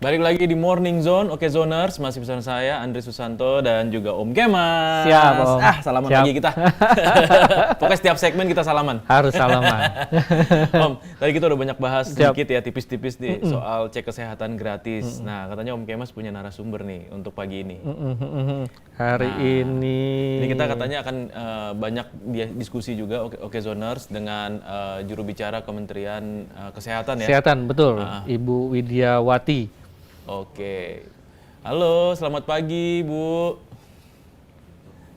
Balik lagi di Morning Zone, oke Zoners, masih bersama saya Andri Susanto dan juga Om Siap, Kemas. Om. Salaman Siap. lagi kita. Pokoknya setiap segmen kita salaman. Harus salaman. Om, tadi kita udah banyak bahas Siap. sedikit ya, tipis-tipis nih Mm-mm. soal cek kesehatan gratis. Nah, katanya Om Kemas punya narasumber nih untuk pagi ini. Hari Nah, ini ini kita katanya akan banyak diskusi juga, oke Zoners, dengan juru bicara Kementerian Kesehatan ya. kesehatan, betul. Ah, ah. Ibu Widiawati. Oke. Halo, selamat pagi, Bu.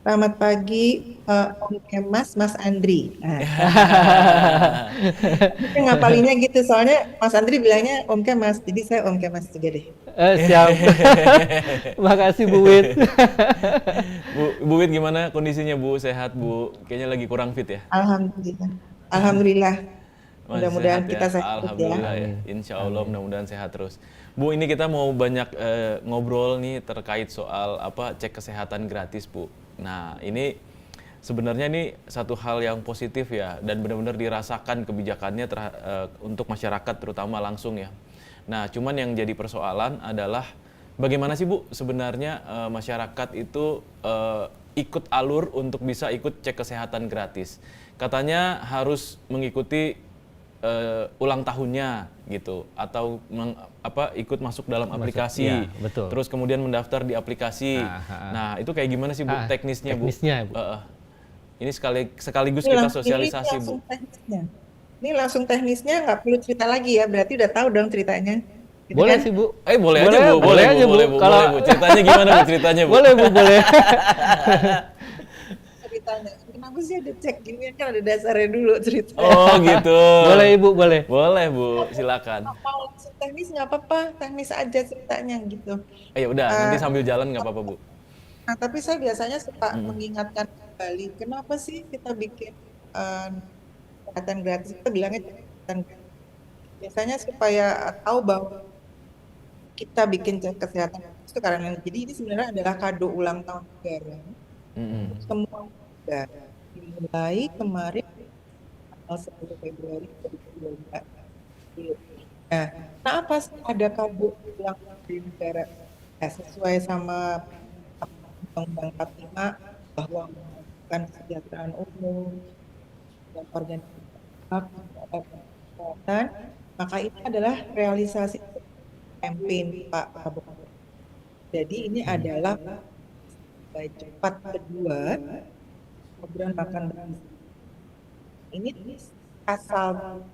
Selamat pagi, Om Kemas, Mas Andri. Nah, saya ngapalinnya gitu, soalnya Mas Andri bilangnya Om Kemas, jadi saya Om Kemas juga deh. Siap. Makasih Bu Wid. Bu Wit gimana kondisinya, Bu? Sehat, Bu? Kayaknya lagi kurang fit ya? Alhamdulillah. Alhamdulillah. Masih Mudah-mudahan sehat ya? kita sehat ya. Alhamdulillah ya. Amin. Insya Allah mudah-mudahan sehat terus. Bu, ini kita mau banyak ngobrol nih terkait soal cek kesehatan gratis, Bu. Nah, ini sebenarnya ini satu hal yang positif ya dan benar-benar dirasakan kebijakannya untuk masyarakat terutama langsung ya. Nah, cuman yang jadi persoalan adalah bagaimana sih Bu sebenarnya masyarakat itu ikut alur untuk bisa ikut cek kesehatan gratis. Katanya harus mengikuti ulang tahunnya gitu atau ikut masuk dalam aplikasi. Ya, betul. Terus kemudian mendaftar di aplikasi. Nah, itu kayak gimana sih Bu teknisnya, Bu? Teknisnya, Bu. Ini sekaligus kita sosialisasi, Bu. langsung teknisnya. Ini langsung teknisnya, nggak perlu cerita lagi ya, berarti udah tahu dong ceritanya. Gitu Boleh kan? sih, Bu. Boleh aja, Bu. boleh aja, Bu. Boleh, Bu. Kalau- Boleh, Bu. Ceritanya gimana, Bu? Ceritanya, Bu. Boleh, Bu, boleh. Ceritanya, kenapa sih ada cek gini kan ada dasarnya dulu ceritanya. Oh, gitu. Boleh, Ibu, boleh. Boleh, Bu. Silakan. Mau langsung teknis nggak apa-apa, teknis aja ceritanya gitu. Ya udah, nanti sambil jalan nggak apa-apa, Bu. Nah, tapi saya biasanya suka mengingatkan kembali, kenapa sih kita bikin kesehatan gratis? Kita bilangnya kesehatan gratis. Biasanya supaya tahu bahwa kita bikin cek kesehatan gratis itu karena jadi ini sebenarnya adalah kado ulang tahun negara untuk semua negara. Dimulai kemarin tanggal 10 Februari 2022. Nah, kenapa sih ada kado ulang tahun dari negara? Ya, sesuai sama Undang-Undang 45 bahwa melakukan kesejahteraan umum dan organisasi hak kesehatan, maka ini adalah realisasi campaign Pak Prabowo. Jadi ini adalah baik cepat kedua program makan bergizi. Ini asal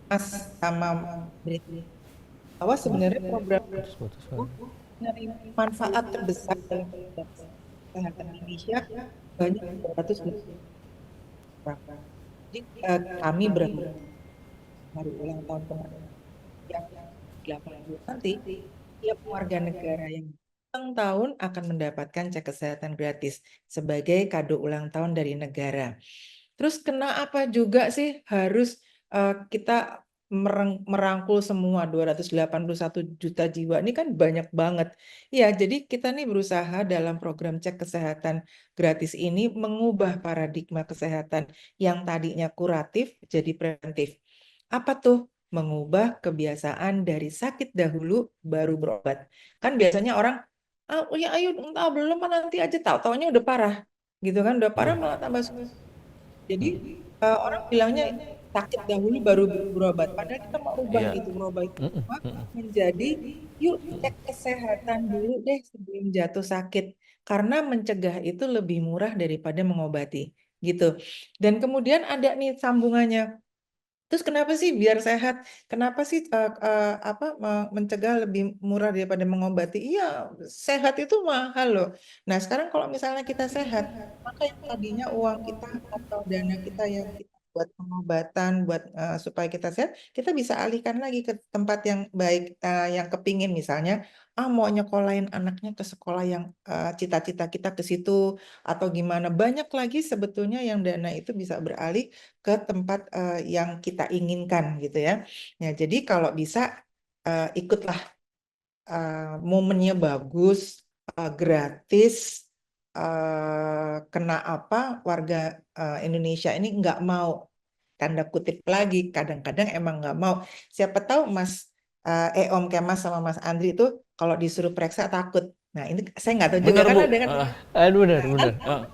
Mas sama Britney bahwa sebenarnya program itu menerima manfaat terbesar dalam kesehatan Indonesia banyak 200 orang. Jadi kami berharap hari ulang tahun kemarin yang 80 nanti tiap warga negara yang ulang tahun akan mendapatkan cek kesehatan gratis sebagai kado ulang tahun dari negara. Terus kenapa juga sih harus kita merangkul semua 281 juta jiwa? Ini kan banyak banget. Ya, jadi kita nih berusaha dalam program cek kesehatan gratis ini mengubah paradigma kesehatan yang tadinya kuratif jadi preventif. Apa tuh? Mengubah kebiasaan dari sakit dahulu baru berobat. Kan biasanya orang, ya ayo belum nanti aja tahu-taunya udah parah. Gitu kan, udah parah malah tambah susah. Jadi orang bilangnya sakit dahulu baru berobat. Padahal kita mau ubah Iya. itu, merubah itu semua menjadi yuk cek kesehatan dulu deh sebelum jatuh sakit. Karena mencegah itu lebih murah daripada mengobati. Gitu. Dan kemudian ada nih sambungannya. Terus kenapa sih biar sehat? Kenapa sih mencegah lebih murah daripada mengobati? Iya, sehat itu mahal loh. Nah, sekarang kalau misalnya kita sehat, maka yang tadinya uang kita atau dana kita yang kita buat pengobatan, buat supaya kita sehat, kita bisa alihkan lagi ke tempat yang baik, yang kepingin misalnya, mau nyekolahin anaknya ke sekolah yang cita-cita kita ke situ atau gimana. Banyak lagi sebetulnya yang dana itu bisa beralih ke tempat yang kita inginkan gitu ya. Ya, jadi kalau bisa ikutlah momennya bagus, gratis, kena apa warga Indonesia ini nggak mau tanda kutip lagi, kadang-kadang emang nggak mau. Siapa tahu Mas Om Kemas sama Mas Andri itu kalau disuruh periksa takut. Nah ini saya nggak tahu juga Bener, Bu. karena dengan Aduh, benar.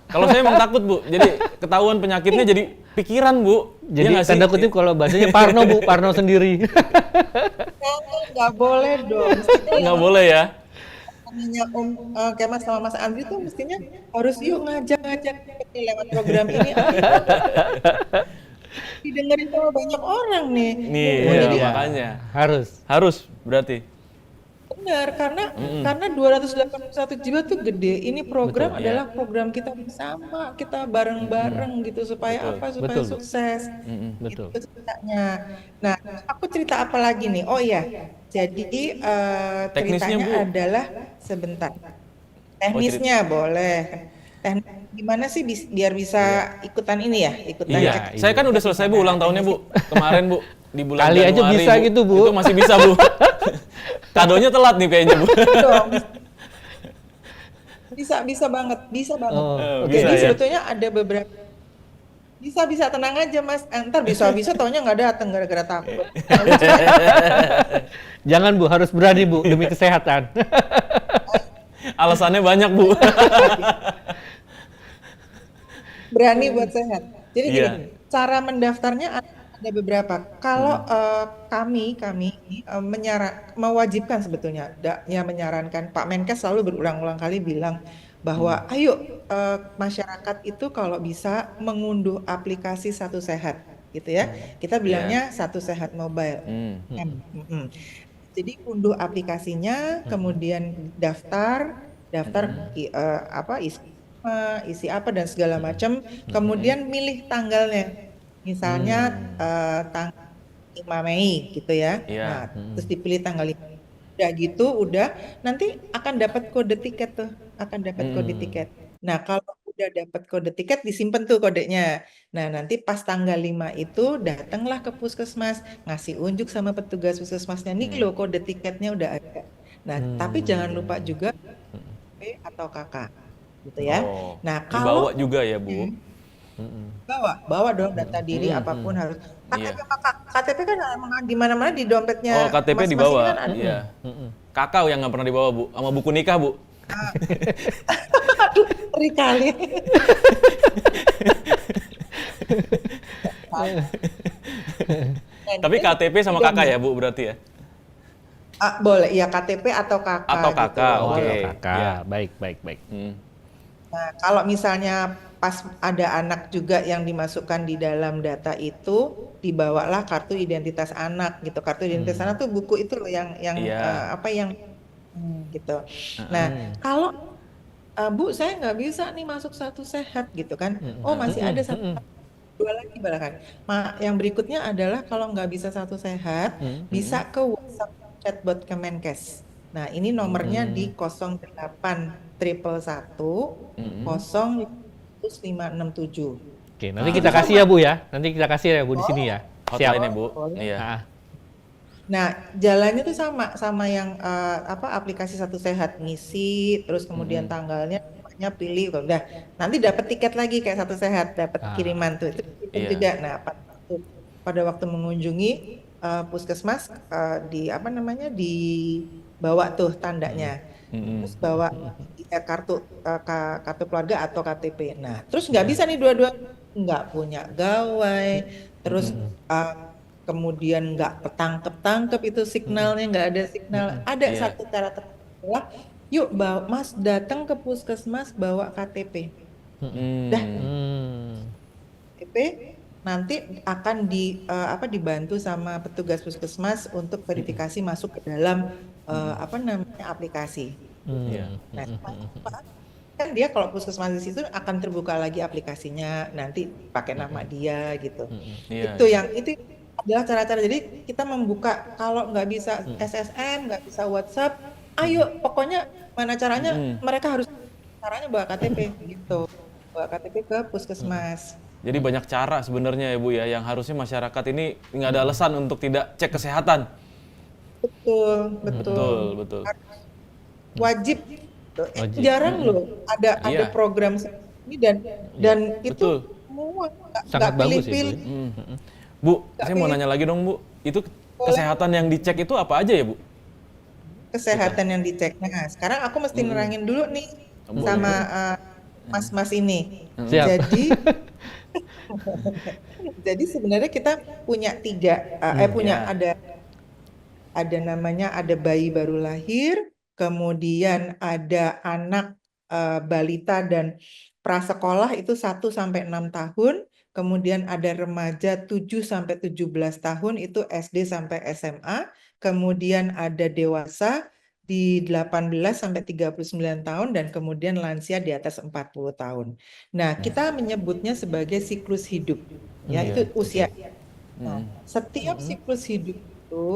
Kalau saya emang takut, Bu. Jadi ketahuan penyakitnya jadi pikiran, Bu. Jadi Iya nggak sih? tanda kutip kalau bahasanya Parno, Bu, Parno sendiri. nggak boleh dong. Mestinya yang Nggak boleh ya? namanya Om Kemas sama Mas Andri tuh mestinya harus yuk ngajak-ngajak nih lewat program ini didengerin sama banyak orang nih. Nih, Oh, ya, jadi makanya. Harus. benar Berarti. karena 281 jiwa tuh gede. Ini program Betul, adalah program kita bersama, kita bareng-bareng gitu supaya Betul. apa? Supaya Betul. sukses. Betul. Itu ceritanya. Nah, aku cerita apa lagi nih? Oh iya, jadi Teknisnya, ceritanya Bu. adalah sebentar. Teknisnya boleh. Teknis gimana sih biar bisa ikutan ini ya? Ikutan Iya, cek. saya kan udah selesai, Bu, ulang tahunnya, Bu. Kemarin, Bu. Di bulan Kali aja Januari, bisa gitu, Bu. Itu masih bisa, Bu. Kadonya telat nih kayaknya, Bu. Dong. Bisa banget, bisa banget. Oh, oke. Jadi Bisa ya? sebetulnya ada beberapa bisa tenang aja Mas. Ntar bisa taunya nggak datang gara-gara takut. Jangan, Bu, harus berani, Bu, demi kesehatan. Alasannya banyak, Bu. Berani buat sehat. Jadi gini, Iya. cara mendaftarnya ada beberapa. Kalau kami mewajibkan sebetulnya, ya menyarankan Pak Menkes selalu berulang-ulang kali bilang bahwa ayo masyarakat itu kalau bisa mengunduh aplikasi Satu Sehat, gitu ya. Kita bilangnya Satu Sehat Mobile. Jadi unduh aplikasinya, kemudian daftar isi apa dan segala macam, kemudian milih tanggalnya. Misalnya tanggal 5 Mei gitu ya. Iya. Nah, terus dipilih tanggal 5. Udah gitu, nanti akan dapat kode tiket tuh, kode tiket. Nah, kalau udah dapat kode tiket disimpan tuh kodenya. Nah, nanti pas tanggal 5 itu datanglah ke puskesmas, ngasih unjuk sama petugas puskesmasnya, nih loh kode tiketnya udah ada. Nah, tapi jangan lupa juga P atau KK gitu ya. Oh, Nah, dibawa kalau juga ya, Bu. bawa dong data diri apapun harus. Iya. KTP kan emang di mana-mana di dompetnya Oh, KTP masing-masing dibawa. kan ada. Iya. Kakak yang nggak pernah dibawa, Bu. Sama buku nikah, Bu. Ngeri kali. Tapi KTP sama kakak ya, Bu, berarti ya? Boleh, ya KTP atau KK Atau gitu. kakak, Oh, oke. kakak. Iya. Baik. Nah, kalau misalnya pas ada anak juga yang dimasukkan di dalam data itu, dibawalah kartu identitas anak gitu. Kartu identitas anak tuh buku itu loh yang Iya. gitu. Nah, kalau Bu saya nggak bisa nih masuk Satu Sehat gitu kan. Oh, masih ada dua lagi bahkan. Yang berikutnya adalah kalau nggak bisa Satu Sehat, bisa ke WhatsApp chatbot Kemenkes. Nah, ini nomornya di 08 111 0567. Oke, nanti kita kasih ya, Bu ya. Nanti kita kasih ya, Bu, di sini ya. Hotline-nya, Bu. Boleh. Iya. Ah, Nah, jalannya tuh sama yang aplikasi Satu Sehat, ngisi, terus kemudian tanggalnya, namanya pilih, udah. Nanti dapat tiket lagi kayak Satu Sehat, dapat kiriman tuh itu Iya. juga. Nah, pada waktu mengunjungi puskesmas dibawa tuh tandanya, terus bawa kartu keluarga atau KTP. Nah, terus nggak bisa nih dua-dua, nggak punya gawai, terus kemudian nggak ketangkep itu signalnya, nggak ada signal. Ada Iya. satu cara adalah, yuk Mas datang ke puskesmas bawa KTP. Dah, KTP nanti akan dibantu sama petugas puskesmas untuk verifikasi masuk ke dalam aplikasi. Iya. Nah, kan dia kalau puskesmas di situ akan terbuka lagi aplikasinya, nanti pakai nama dia gitu. Iya. Itu adalah cara-cara. Jadi kita membuka, kalau nggak bisa SSM, nggak bisa WhatsApp, ayo pokoknya mana caranya mereka harus caranya bawa KTP gitu, bawa KTP ke puskesmas. Jadi banyak cara sebenarnya ya, Bu ya, yang harusnya masyarakat ini nggak ada alasan untuk tidak cek kesehatan. Betul. Betul. Wajib. Wajib. Jarang loh ada Iya. program seperti ini dan itu Betul. semua Sangat nggak bagus ya, Bu. pilih-pilih. Bu, saya mau nanya lagi dong, Bu. Itu kesehatan yang dicek itu apa aja ya, Bu? Kesehatan yang dicek. Nah, sekarang aku mesti nerangin dulu nih Boleh, sama boleh. mas-mas ini. Siap. Jadi, jadi sebenarnya kita punya punya Ya. ada namanya ada bayi baru lahir, kemudian ada anak balita dan prasekolah itu 1 sampai 6 tahun, kemudian ada remaja 7 sampai 17 tahun itu SD sampai SMA, kemudian ada dewasa di 18 sampai 39 tahun dan kemudian lansia di atas 40 tahun. Nah, kita menyebutnya sebagai siklus hidup. Ya, Iya, itu usia. betul. Nah, setiap siklus hidup itu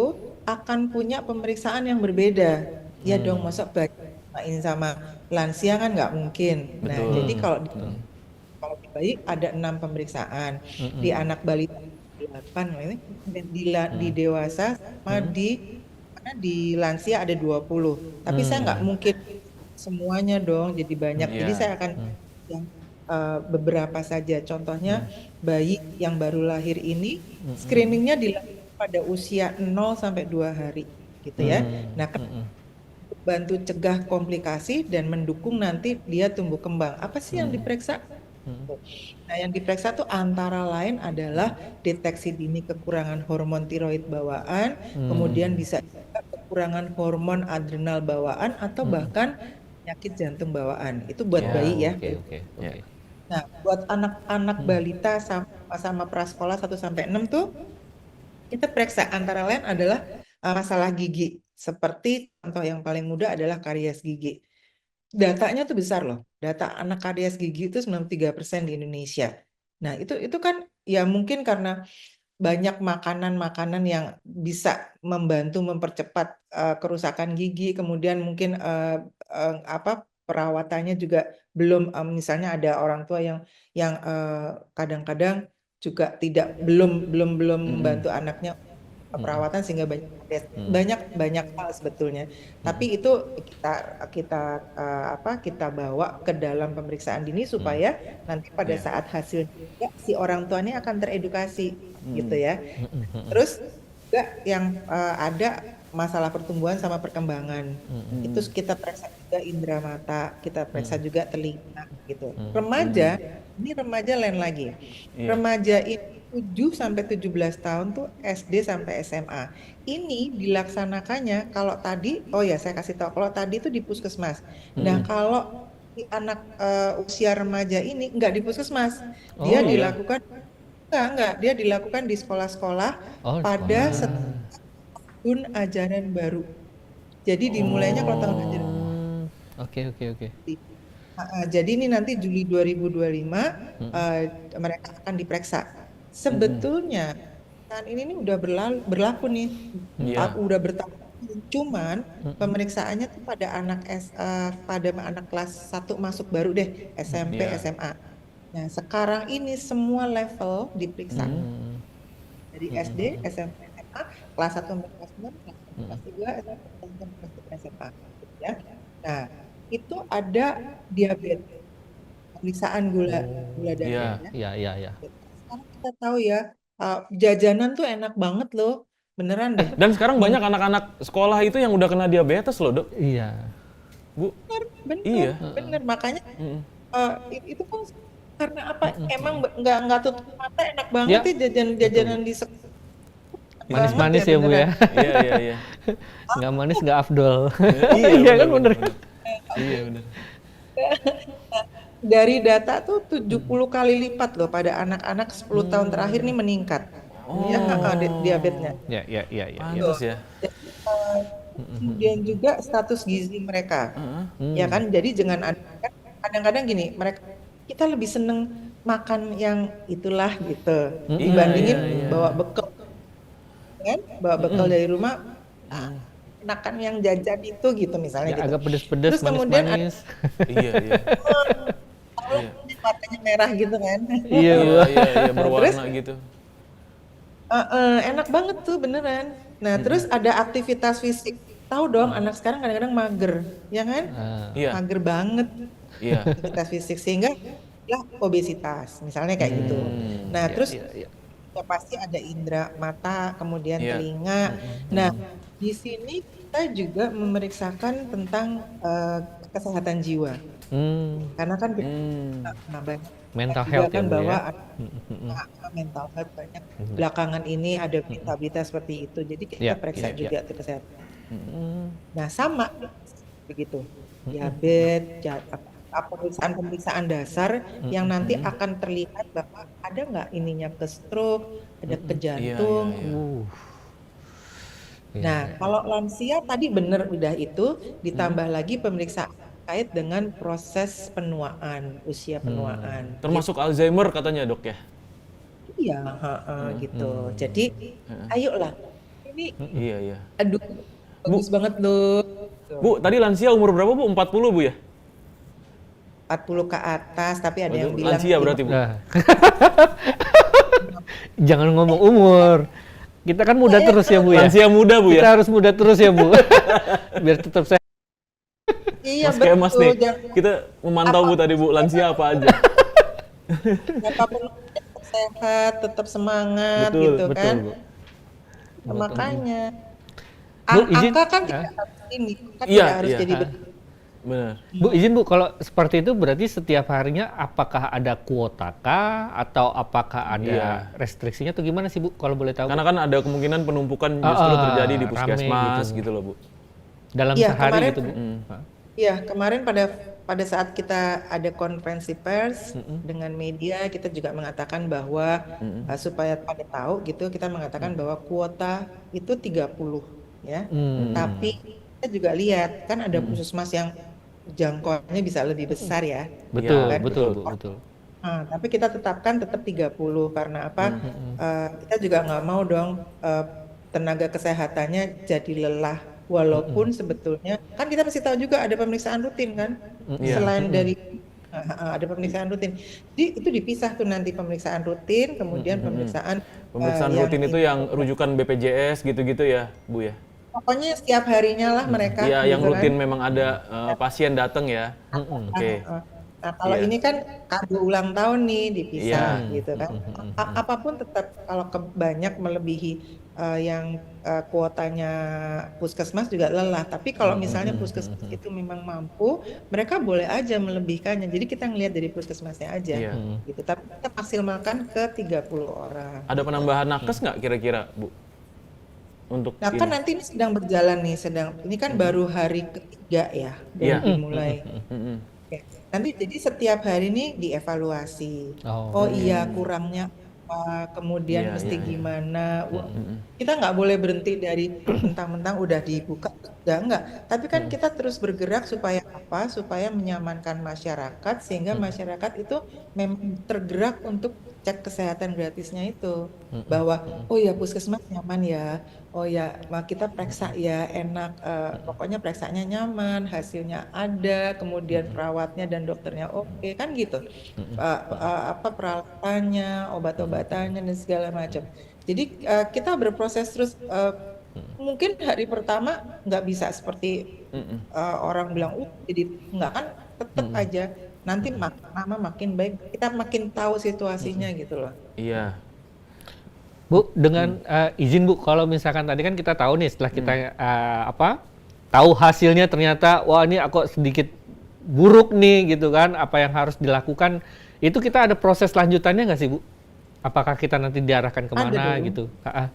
akan punya pemeriksaan yang berbeda. Ya dong, masa bayi sama lansia kan nggak mungkin. Nah, Betul. jadi kalau di bayi ada 6 pemeriksaan, di anak balita 8, dan di dewasa sama di lansia ada 20. Tapi saya nggak mungkin semuanya dong, jadi banyak. Jadi Iya. saya akan yang beberapa saja. Contohnya bayi yang baru lahir ini screeningnya dilakukan pada usia 0 sampai 2 hari gitu ya. Nah, bantu cegah komplikasi dan mendukung nanti dia tumbuh kembang. Apa sih yang diperiksa? Nah, yang diperiksa tuh antara lain adalah deteksi dini kekurangan hormon tiroid bawaan, kemudian bisa juga kekurangan hormon adrenal bawaan atau bahkan penyakit jantung bawaan. Itu buat Ya, bayi ya. Oke. Ya. Nah, buat anak-anak balita sama prasekolah 1 sampai 6 tuh kita periksa antara lain adalah masalah gigi. Seperti contoh yang paling mudah adalah karies gigi. Datanya tuh besar loh. Data anak karies gigi itu 93% di Indonesia. Nah, itu kan ya mungkin karena banyak makanan-makanan yang bisa membantu mempercepat kerusakan gigi, kemudian mungkin perawatannya juga belum, misalnya ada orang tua yang kadang-kadang juga belum membantu anaknya perawatan sehingga banyak hal sebetulnya. Tapi itu kita bawa ke dalam pemeriksaan dini supaya nanti pada saat hasilnya si orang tuanya akan teredukasi gitu ya. Terus juga yang ada masalah pertumbuhan sama perkembangan. Itu kita periksa juga indera mata, kita periksa juga telinga gitu. Remaja, ini remaja lain lagi. Iya. Remaja ini 7 sampai 17 tahun tuh SD sampai SMA. Ini dilaksanakannya kalau tadi, oh ya saya kasih tahu, kalau tadi itu di puskesmas. Nah, kalau di anak usia remaja ini nggak di puskesmas. Dia Oh, iya. dilakukan dia dilakukan di sekolah-sekolah Oh, pada sekolah. tahun ajaran baru. Jadi dimulainya kalau tahun ajaran Oke. jadi ini nanti Juli 2025 mereka akan diperiksa. Sebetulnya saat ini udah berlaku nih, Iya. udah bertahun. Cuman pemeriksaannya tuh pada anak kelas 1 masuk baru deh, SMP, Iya. SMA. Nah, sekarang ini semua level diperiksa. Dari SD, SMP, SMA, kelas 1 sampai kelas 6, kelas 1 kelas 2, SMP, kelas 3, SMA. Ya. Nah, itu ada diabetes, pemeriksaan gula darah ya. Iya. Sekarang kita tahu ya, jajanan tuh enak banget loh, beneran deh. Dan sekarang banyak anak-anak sekolah itu yang udah kena diabetes loh, Dok. Iya. Bu. Bener, Iya. bener. Makanya itu kan karena apa? Emang nggak tutup mata, enak banget Ya. ya jajanan di sekolah. Manis-manis Banget ya, Bu ya. Iya. Nggak manis nggak afdol. Iya, Iya kan bener. Iya, bener. Dari data tuh 70 kali lipat loh pada anak-anak 10 tahun terakhir nih meningkat. Ya, diabetesnya. Iya. Pantes ya. Kemudian juga status gizi mereka. Ya kan? Jadi kadang-kadang gini, kita lebih seneng makan yang itulah gitu dibandingin Iya. bawa bekal. Kan? Bawa bekal dari rumah, enakan yang jajan itu gitu misalnya Ya, gitu. agak pedes-pedes, Terus kemudian manis-manis. Iya. matanya merah gitu kan. Iya, Bu. Iya, berwarna gitu. Enak banget tuh beneran. Nah, terus ada aktivitas fisik. Tahu dong, anak sekarang kadang-kadang mager, ya kan? Iya. Mager banget Iya. aktivitas fisik sehingga ya obesitas, misalnya kayak gitu. Nah, terus ya pasti ada indera mata, kemudian Iya. telinga. Nah, di sini kita juga memeriksakan tentang kesehatan jiwa. Hmm, Karena kan kita Hmm. banyak mental juga health ya kan Bu bahwa ya. ada Mm-mm. mental health banyak Mm-mm. belakangan ini ada berita-berita seperti itu. Jadi kita Ya, periksa ya, ya. juga tuh kesehatan. Hmm, Nah, sama begitu. Diabetes, pemeriksaan-pemeriksaan dasar yang nanti akan terlihat bahwa ada nggak ininya ke stroke, ada ke Iya, iya, jantung. iya. Iya, Nah, iya. kalau lansia tadi benar udah itu, ditambah lagi pemeriksaan terkait dengan proses penuaan, usia penuaan. Gitu. Termasuk Alzheimer katanya, Dok ya? Iya, heeh, gitu. Jadi, ayolah. Ini, Iya, iya. aduh, Bu, bagus banget loh. Gitu. Bu, tadi lansia umur berapa, Bu? 40, Bu ya? 40 ke atas, tapi ada Waduh, yang bilang lansia berarti, Bu. Nah, jangan ngomong umur. Kita kan muda terus ya Bu ya. Lansia muda, Bu Kita ya? harus muda terus ya Bu. Biar tetap sehat. Iya Mas Kemas nih. jangan Kita memantau, Bu, tadi, Bu. Lansia apa aja? apapun tetap sehat, tetap semangat Betul, gitu Betul kan. Bu. Makanya Bu izin, angka kan ya. tidak harus ini, kan Iya, tidak harus iya. jadi Benar. Bu izin Bu, kalau seperti itu berarti setiap harinya apakah ada kuota kah atau apakah ada Iya. restriksinya atau gimana sih Bu kalau boleh tahu? Bu? Karena kan ada kemungkinan penumpukan justru terjadi di rame puskesmas gitu. gitu loh, Bu. Dalam Iya, sehari kemarin gitu Bu. Iya, kemarin pada saat kita ada konferensi pers dengan media, kita juga mengatakan bahwa supaya pada tahu gitu, kita mengatakan bahwa kuota itu 30 ya. Tapi kita juga lihat kan ada puskesmas yang jangkauannya bisa lebih besar ya. Betul, Iya, betul betul. Bu, betul. Nah, tapi kita tetapkan tetap 30 karena apa? Kita juga nggak mau dong tenaga kesehatannya jadi lelah. Walaupun sebetulnya kan kita pasti tahu juga ada pemeriksaan rutin kan, Iya. selain dari ada pemeriksaan rutin. Jadi itu dipisah tuh nanti pemeriksaan rutin, kemudian pemeriksaan Pemeriksaan yang rutin itu yang rujukan BPJS gitu-gitu ya, Bu ya? pokoknya setiap harinya lah mereka Iya, yang gitu kan. rutin memang ada pasien datang ya. Oke. Nah, kalau Iya. ini kan kado ulang tahun nih dipisah Iya. gitu kan. Apapun tetap kalau banyak melebihi yang kuotanya puskesmas juga lelah. Tapi kalau misalnya puskesmas itu memang mampu, mereka boleh aja melebihkannya. Jadi kita ngelihat dari puskesmasnya aja Iya. gitu. Tapi kita maksimalkan ke 30 orang. Ada penambahan nakes nggak kira-kira, Bu? Untuk Nah, kan ini? nanti ini sedang berjalan nih, ini kan baru hari ketiga ya, Iya. baru dimulai. Mm-mm. Oke. Nanti jadi setiap hari ini dievaluasi. Oh. Oh iya kurangnya apa, kemudian Iya, mesti iya, iya. gimana. Wah, kita nggak boleh berhenti dari mentang-mentang udah dibuka, enggak. Tapi kan kita terus bergerak supaya apa? Supaya menyamankan masyarakat sehingga masyarakat itu memang tergerak untuk cek kesehatan gratisnya itu. Bahwa oh ya puskesmas nyaman ya. Oh ya, kita periksa ya enak, pokoknya periksanya nyaman, hasilnya ada, kemudian perawatnya dan dokternya oke, kan gitu. Apa peralatannya, obat-obatannya dan segala macam. Jadi kita berproses terus. Mungkin hari pertama nggak bisa seperti orang bilang, jadi nggak kan, tetap aja. Nanti makin lama makin baik, kita makin tahu situasinya gitu loh. Iya. Bu, dengan izin Bu, kalau misalkan tadi kan kita tahu nih setelah kita tahu hasilnya ternyata wah ini aku sedikit buruk nih gitu kan, apa yang harus dilakukan, itu kita ada proses lanjutannya nggak sih Bu? Apakah kita nanti diarahkan kemana dong. gitu? Ada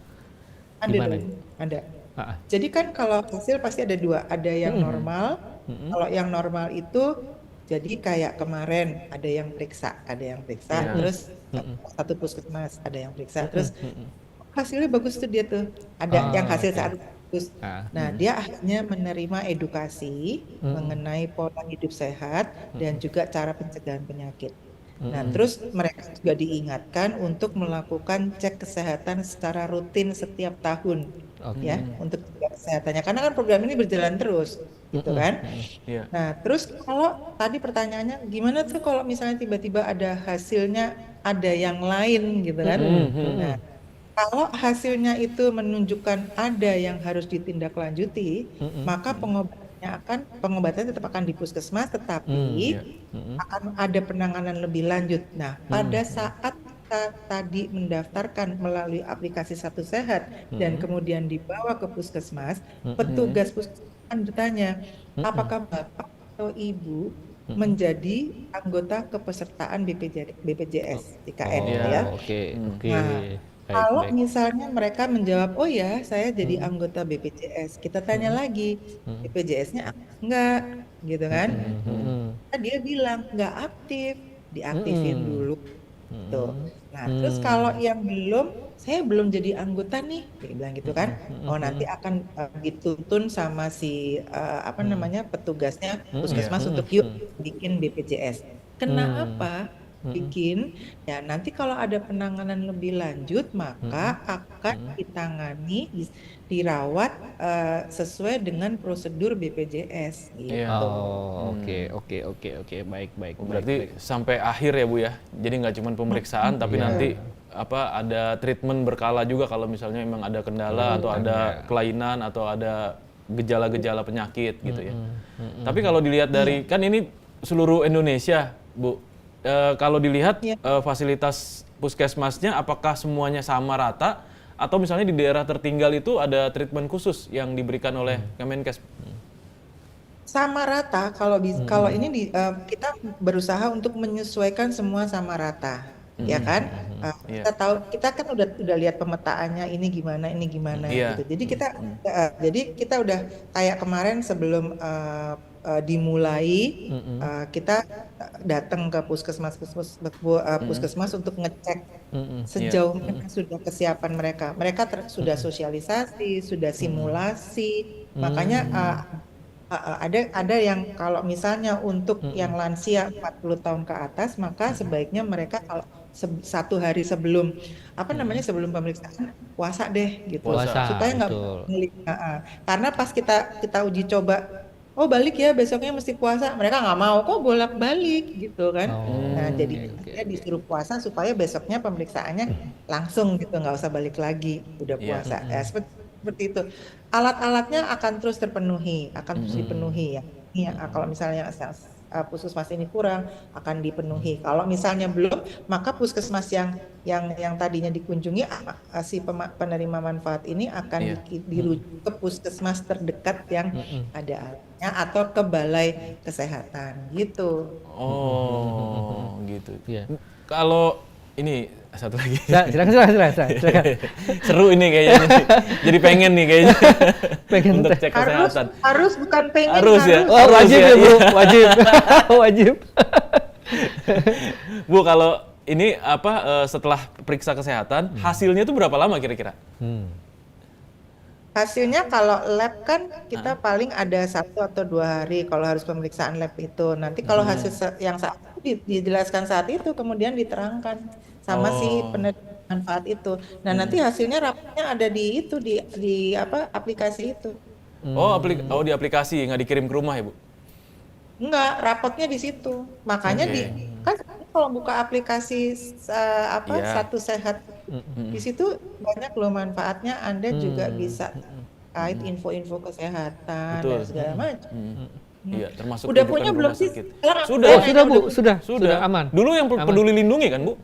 Gimana? dong, ada. Ah, Jadi kan kalau hasil pasti ada dua, ada yang normal. Kalau yang normal itu jadi kayak kemarin ada yang periksa, Iya. terus satu puskesmas ada yang periksa, terus hasilnya bagus tuh dia tuh, ada yang hasil oke. saat itu bagus. Ah. Nah dia akhirnya menerima edukasi mengenai pola hidup sehat dan juga cara pencegahan penyakit. Nah, terus mereka juga diingatkan untuk melakukan cek kesehatan secara rutin setiap tahun, ya, untuk cek kesehatannya. Karena kan program ini berjalan terus, gitu kan? Iya. Nah, terus kalau tadi pertanyaannya, gimana tuh kalau misalnya tiba-tiba ada hasilnya ada yang lain, gitu kan? Nah, kalau hasilnya itu menunjukkan ada yang harus ditindaklanjuti, maka pengobatannya tetap akan di puskesmas, tetapi akan ada penanganan lebih lanjut. Nah, pada saat kita tadi mendaftarkan melalui aplikasi Satu Sehat dan kemudian dibawa ke puskesmas, petugas puskesmas akan bertanya, apakah Bapak atau Ibu menjadi anggota kepesertaan BPJS IKN ya. Oke, oke. Nah, Baik, kalau baik. misalnya mereka menjawab, oh ya, saya jadi anggota BPJS, kita tanya lagi, BPJS-nya aktif enggak, gitu kan? Nah, dia bilang nggak aktif, diaktifin dulu. Tuh. Nah, terus kalau yang belum, saya belum jadi anggota nih, dia bilang gitu kan. Oh, nanti akan dituntun sama si apa namanya petugasnya puskesmas untuk yuk bikin BPJS. Kenapa? Bikin ya nanti kalau ada penanganan lebih lanjut maka akan ditangani dirawat sesuai dengan prosedur BPJS gitu. Oh, oke. Baik, baik. Berarti sampai akhir ya Bu ya. Jadi nggak cuma pemeriksaan tapi nanti apa ada treatment berkala juga kalau misalnya memang ada kendala atau ada kelainan atau ada gejala-gejala penyakit gitu ya. Tapi kalau dilihat dari kan ini seluruh Indonesia, Bu. Kalau dilihat fasilitas puskesmasnya apakah semuanya sama rata atau misalnya di daerah tertinggal itu ada treatment khusus yang diberikan oleh Kemenkes? Sama rata kalau ini kita berusaha untuk menyesuaikan semua sama rata, ya kan? Kita tahu kita kan udah lihat pemetaannya ini gimana gitu. Jadi kita udah kayak kemarin sebelum dimulai kita datang ke puskesmas untuk ngecek sejauh mana sudah kesiapan mereka. Mereka sudah sosialisasi, sudah simulasi, makanya ada yang kalau misalnya untuk yang lansia 40 tahun ke atas maka sebaiknya mereka kalau satu hari sebelum sebelum pemeriksaan puasa deh gitu supaya nggak balik. Karena pas kita uji coba balik ya besoknya mesti puasa, mereka nggak mau kok bolak-balik gitu kan. Nah jadi dia disuruh puasa supaya besoknya pemeriksaannya langsung gitu, nggak usah balik lagi udah puasa. Seperti itu. Alat-alatnya akan terus dipenuhi ya. Kalau misalnya puskesmas ini kurang akan dipenuhi. Kalau misalnya belum, maka puskesmas yang tadinya dikunjungi si penerima manfaat ini akan dirujuk ke puskesmas terdekat yang ada alatnya atau ke balai kesehatan gitu. Oh, gitu. Iya. Kalau ini satu lagi. Silakan. Seru ini kayaknya nih. Jadi pengen nih kayaknya. Untuk cek kesehatan. Harus bukan pengen. Harus ya. Oh, wajib ya, Bu. Wajib. Bu, kalau ini setelah periksa kesehatan, hasilnya itu berapa lama kira-kira? Hasilnya kalau lab kan kita paling ada 1 atau 2 hari kalau harus pemeriksaan lab itu. Nanti kalau hasil yang saat itu dijelaskan saat itu kemudian diterangkan sama si penerima manfaat itu. Nah, nanti hasilnya rapatnya ada di itu di aplikasi itu. Di aplikasi nggak dikirim ke rumah ya, Bu? Enggak, rapotnya di situ. Makanya kan kalau buka aplikasi Satu Sehat di situ banyak loh manfaatnya. Anda juga bisa kait info-info kesehatan dan segala macam. Iya, termasuk udah punya belum sih? Sudah, Bu. Sudah aman. Dulu yang Peduli Lindungi kan, Bu?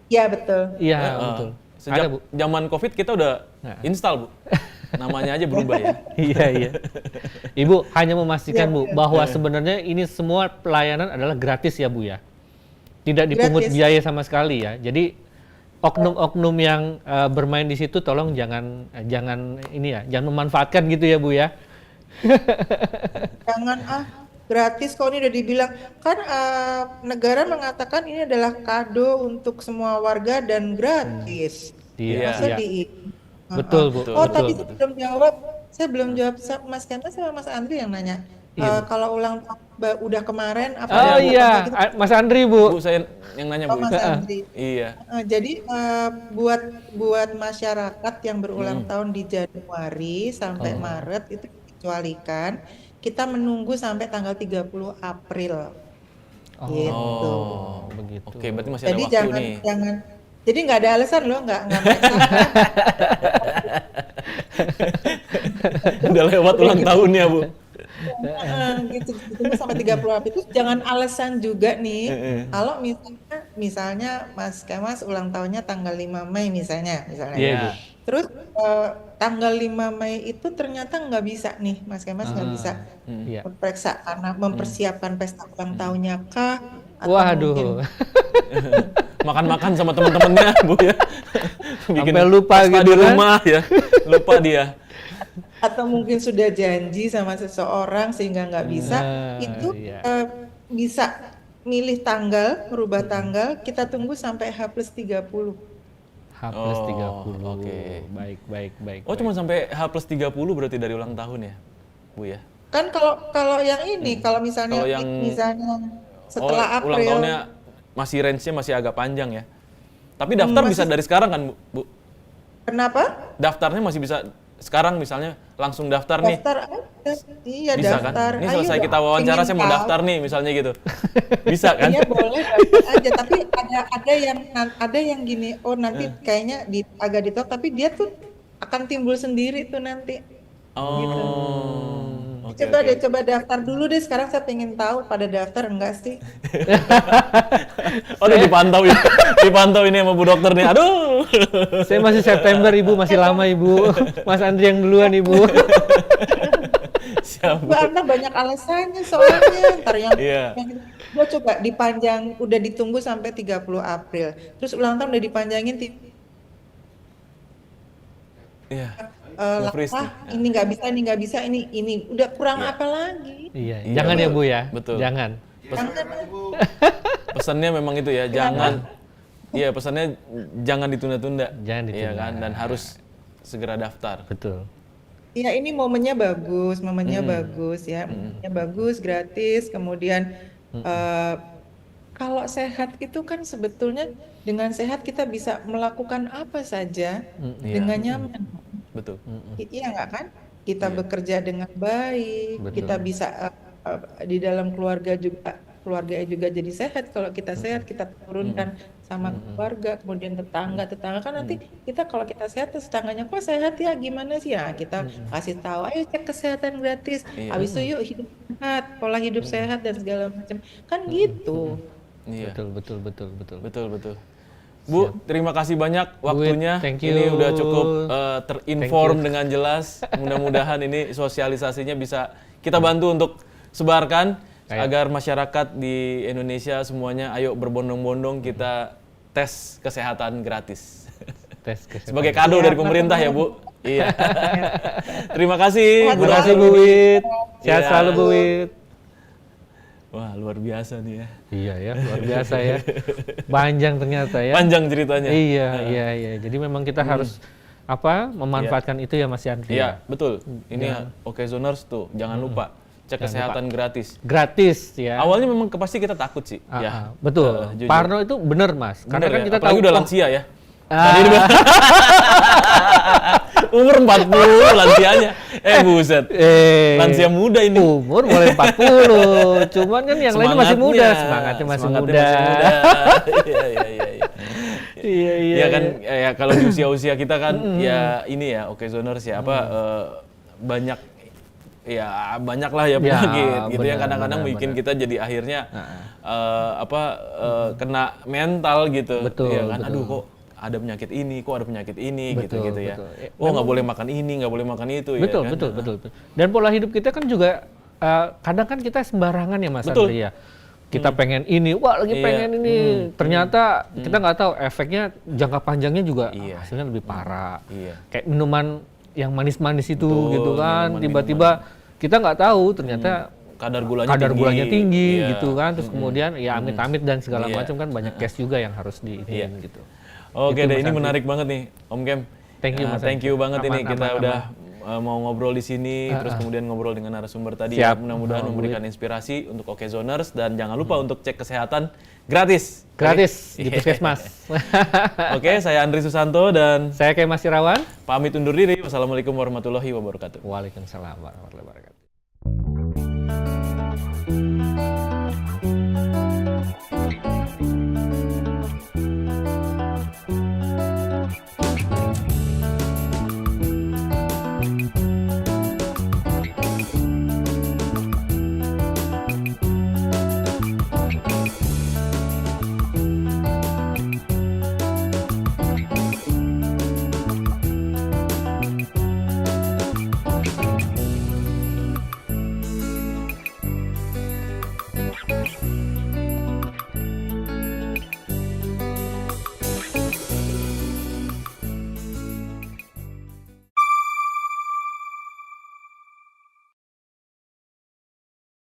Iya, betul. Iya, betul. Sejak zaman Covid kita udah install, Bu. Namanya aja berubah ya. Iya. Ibu hanya memastikan Bu bahwa sebenarnya ini semua pelayanan adalah gratis ya Bu ya. Tidak dipungut biaya sama sekali ya. Jadi oknum-oknum yang bermain di situ tolong jangan memanfaatkan gitu ya Bu ya. Jangan gratis kok, ini udah dibilang kan negara mengatakan ini adalah kado untuk semua warga dan gratis. Iya. Betul, Bu. Tadi saya belum jawab Mas Kenta sama Mas Andri yang nanya. Kalau ulang tahun udah kemarin Mas Andri, Bu. Bu, saya yang nanya, Bu. Mas Andri. Iya. Jadi buat masyarakat yang berulang tahun di Januari sampai Maret itu dikecualikan. Kita menunggu sampai tanggal 30 April. Gitu. Begitu. Oke, berarti masih Jadi ada waktu nih. Jadi nggak ada alasan loh, nggak Udah lewat ulang tahunnya, Bu. gitu sampai 30 April itu jangan alasan juga nih. Kalau misalnya misalnya Mas Kemas ulang tahunnya tanggal 5 Mei misalnya, Iya, Ibu. Ya. Terus tanggal 5 Mei itu ternyata nggak bisa nih, Mas Kemas nggak bisa Iya. periksa karena mempersiapkan pesta ulang tahunnya kah, atau Waduh, mungkin Makan-makan sama teman-temannya, Bu ya. Bikin sampai lupa pesta gitu di kan? rumah ya. Lupa dia. atau mungkin sudah janji sama seseorang sehingga nggak bisa, itu Iya. bisa milih tanggal, merubah tanggal, kita tunggu sampai H+30. H plus Oh, 30. oke. Baik, baik, baik. Oh, cuma sampai H+30 berarti dari ulang tahun ya, Bu ya? Kan kalau kalau yang ini, kalau misalnya Kalau yang setelah ulang April, tahunnya masih range-nya masih agak panjang ya. Tapi daftar bisa dari sekarang kan, Bu? kenapa? Daftarnya masih bisa sekarang misalnya langsung daftar nih. Daftar aja, iya Bisa kan? daftar. Ini Ayo selesai dong, kita wawancara pengen saya mau tahu. daftar nih misalnya gitu. Bisa kan? Iya boleh daftar aja, tapi ada yang gini, oh nanti kayaknya agak ditolak, tapi dia tuh akan timbul sendiri tuh nanti. Gitu. Oh. Oke, Coba oke. deh, coba daftar dulu deh. Sekarang saya pengen tahu pada daftar enggak sih? Oh, udah dipantau ya. Dipantau ini sama Bu Dokter nih. Aduh. Saya masih September, Ibu, masih lama, Ibu. Mas Andri yang duluan, Ibu. Siap. Bu. Mbak Anda banyak alasannya soalnya. Ntar Iya. gua coba dipanjang, udah ditunggu sampai 30 April. Terus ulang tahun udah dipanjangin Iya. Nge-freeze lah, nih. ini nggak bisa, ini nggak bisa, ini udah kurang apa lagi? Iya, Iya, jangan ya, betul. Bu ya. Betul. Jangan. Pesannya memang itu ya, jangan. Iya, pesannya jangan ditunda-tunda. Jangan Iya ditunda. kan, dan harus segera daftar. Betul. Ya ini momennya bagus ya, momennya bagus, gratis. Kemudian kalau sehat itu kan sebetulnya dengan sehat kita bisa melakukan apa saja dengan nyaman. Betul. Iya nggak kan? Kita bekerja dengan baik, Betul. kita bisa di dalam keluarga juga jadi sehat. Kalau kita sehat, kita turunkan sama keluarga, kemudian tetangga kan nanti kita kalau kita sehat, terus tetangganya kok sehat ya, gimana sih ya? Kita kasih tahu, ayo cek kesehatan gratis. Iya. Habis itu yuk hidup sehat, pola hidup sehat dan segala macam. Kan gitu. Iya. Betul. Betul. Bu, terima kasih banyak waktunya. thank you. Ini udah cukup terinform dengan jelas. Mudah-mudahan ini sosialisasinya bisa kita bantu untuk sebarkan agar masyarakat di Indonesia semuanya ayo berbondong-bondong kita tes kesehatan gratis. Tes kesehatan. Sebagai kado dari pemerintah ya, Bu. Iya. Terima kasih, Bu. Terima kasih, Bu Wit. Sehat Iya. selalu, Bu Wit. Wah, luar biasa nih ya. Iya ya, luar biasa ya. Panjang ternyata ya. Panjang ceritanya. Iya. Jadi memang kita harus memanfaatkan itu ya, Mas Andri. Iya, betul. Ini Okezoners tuh, jangan lupa cek kesehatan gratis. Gratis ya. Awalnya memang pasti kita takut sih. Ya. Betul. Jujur. Parno itu bener, Mas. Karena Bener kan ya, kita apalagi tahu udah lansia ya. Tadi udah umur 40 lansianya. Buset. Lansia muda ini. umur mulai 40. Cuman kan yang lain masih muda, semangatnya masih muda. Iya. Iya. Ya kan ya kalau di usia-usia kita kan ya ini ya Okezoners ya banyak lah ya penyakit gitu yang kadang-kadang bikin kita jadi akhirnya kena mental gitu. Betul, Ya kan, betul. aduh kok ada penyakit ini, Betul, gitu ya. betul. Oh nggak boleh makan ini, nggak boleh makan itu. Betul, ya kan? betul. Dan pola hidup kita kan juga kadang kan kita sembarangan ya, Mas Betul. Andri ya. Kita pengen ini, lagi Iya. pengen ini. Ternyata kita nggak tahu efeknya jangka panjangnya juga Iya. hasilnya lebih parah. Iya. Kayak minuman yang manis-manis itu Betul, gitu kan. minuman-minuman. Tiba-tiba kita nggak tahu ternyata Kadar gulanya gulanya tinggi Iya. gitu kan. Terus kemudian ya amit-amit dan segala Iya. macam kan banyak case juga yang harus diinin gitu. Oke Itu, deh, Mas ini Andri. menarik banget nih, Om Kem. Thank you, Mas Thank you Andri. banget ini Aman, kita aman, udah mau ngobrol di sini, terus kemudian ngobrol dengan narasumber tadi. Siap. Ya, mudah-mudahan memberikan inspirasi untuk Okezoners dan jangan lupa untuk cek kesehatan gratis. Gratis di Oke? Puskesmas. Oke, saya Andri Susanto dan Saya kayak Mas Irawan. pamit undur diri. Wassalamualaikum warahmatullahi wabarakatuh. Waalaikumsalam warahmatullahi wabarakatuh.